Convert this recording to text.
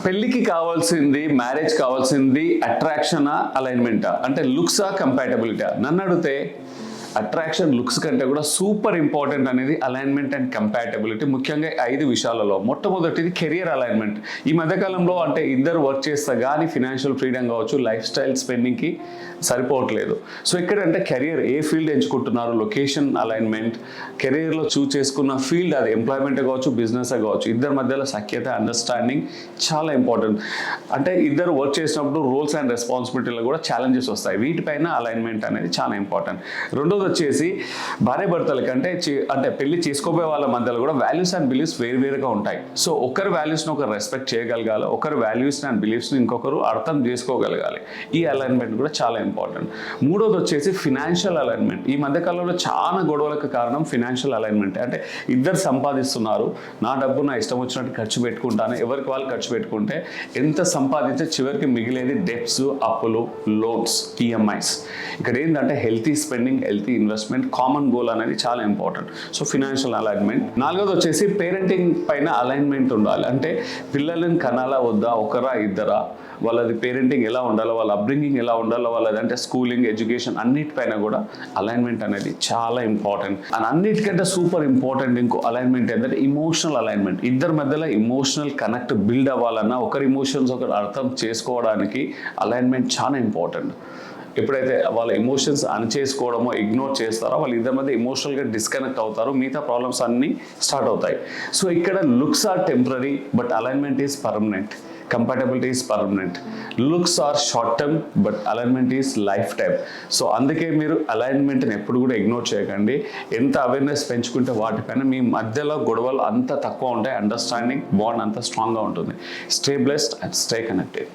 పెళ్లికి కావాల్సింది, మ్యారేజ్ కావాల్సింది అట్రాక్షనా, అలైన్మెంటా, అంటే లుక్సా, కంపాటబిలిటీ? నన్ను అడిగితే అట్రాక్షన్ లుక్స్ కంటే కూడా సూపర్ ఇంపార్టెంట్ అనేది అలైన్మెంట్ అండ్ కంపాటబిలిటీ. ముఖ్యంగా 5 విషయాలలో మొట్టమొదటిది కెరియర్ అలైన్మెంట్. ఈ మధ్యకాలంలో అంటే ఇద్దరు వర్క్ చేస్తా కానీ ఫినాన్షియల్ ఫ్రీడమ్ కావచ్చు, లైఫ్ స్టైల్ స్పెండింగ్కి సరిపోవట్లేదు. సో ఇక్కడంటే కెరియర్ ఏ ఫీల్డ్ ఎంచుకుంటున్నారు, లొకేషన్ అలైన్మెంట్, కెరియర్లో చూస్ చేసుకున్న ఫీల్డ్ అది ఎంప్లాయ్మెంటే కావచ్చు, బిజినెస్ కావచ్చు, ఇద్దరి మధ్యలో సఖ్యత, అండర్స్టాండింగ్ చాలా ఇంపార్టెంట్. అంటే ఇద్దరు వర్క్ చేసినప్పుడు రోల్స్ అండ్ రెస్పాన్సిబిలిటీలో కూడా ఛాలెంజెస్ వస్తాయి. వీటిపైన అలైన్మెంట్ అనేది చాలా ఇంపార్టెంట్. రెండోది వచ్చేసి భార్య భర్తలకి అంటే పెళ్లి చేసుకోబోయే వాళ్ళ మధ్యలో కూడా వాల్యూస్ అండ్ బిలీఫ్స్ వేరువేరుగా ఉంటాయి. సో ఒకరి వాల్యూస్ని ఒకరు రెస్పెక్ట్ చేయగలగాలి, ఒకరి వాల్యూస్ని అండ్ బిలీఫ్స్ని ఇంకొకరు అర్థం చేసుకోగలగాలి. ఈ అలైన్మెంట్ కూడా చాలా ఇంపార్టెంట్. మూడోది వచ్చేసి ఫినాన్షియల్ అలైన్మెంట్. ఈ మధ్యకాలంలో చాలా గొడవలకు కారణం ఫినాన్షియల్ అలైన్మెంట్. అంటే ఇద్దరు సంపాదిస్తున్నారు, నా డబ్బు నా ఇష్టం వచ్చినట్టు ఖర్చు పెట్టుకుంటాను, ఎవరికి వాళ్ళు ఖర్చు పెట్టుకుంటే ఎంత సంపాదించే చివరికి మిగిలేది డెప్స్, అప్పులు, లోన్స్, ఈఎంఐస్. ఇక్కడ ఏంటంటే healthy spending, healthy investment, common goal అనేది చాలా ఇంపార్టెంట్. So financial alignment. నాలుగోది వచ్చేసి పేరెంటింగ్ పైన అలైన్మెంట్ ఉండాలి. అంటే పిల్లలను కనాలా వద్దా, ఒకరా ఇద్దరా, వాళ్ళది పేరెంటింగ్ ఎలా ఉండాలో, వాళ్ళ అప్బ్రింగింగ్ ఎలా ఉండాలో, వాళ్ళది అంటే స్కూలింగ్, ఎడ్యుకేషన్ అన్నిటిపైన కూడా అలైన్మెంట్ అనేది చాలా ఇంపార్టెంట్. అండ్ అన్నిటికంటే సూపర్ ఇంపార్టెంట్ ఇంకో అలైన్మెంట్ ఏంటంటే ఇమోషనల్ అలైన్మెంట్. ఇద్దరి మధ్యలో ఇమోషనల్ కనెక్ట్ బిల్డ్ అవ్వాలన్నా, ఒకరి ఇమోషన్స్ ఒకరు అర్థం చేసుకోవడానికి అలైన్మెంట్ చాలా ఇంపార్టెంట్. ఎప్పుడైతే వాళ్ళ ఎమోషన్స్ అణచేసుకోవడమో, ఇగ్నోర్ చేస్తారో, వాళ్ళు ఇద్దరి మధ్య ఎమోషనల్గా డిస్కనెక్ట్ అవుతారు, మిగతా ప్రాబ్లమ్స్ అన్నీ స్టార్ట్ అవుతాయి. సో ఇక్కడ looks are temporary but alignment is permanent. Compatibility is permanent. Looks are short term but alignment is lifetime. So అందుకే మీరు అలైన్మెంట్ని ఎప్పుడు కూడా ఇగ్నోర్ చేయకండి. ఎంత అవేర్నెస్ పెంచుకుంటే వాటిపైన మీ మధ్యలో గొడవలు అంత తక్కువ ఉంటాయి, అండర్స్టాండింగ్ బాండ్ అంత స్ట్రాంగ్గా ఉంటుంది. Stay blessed and stay connected.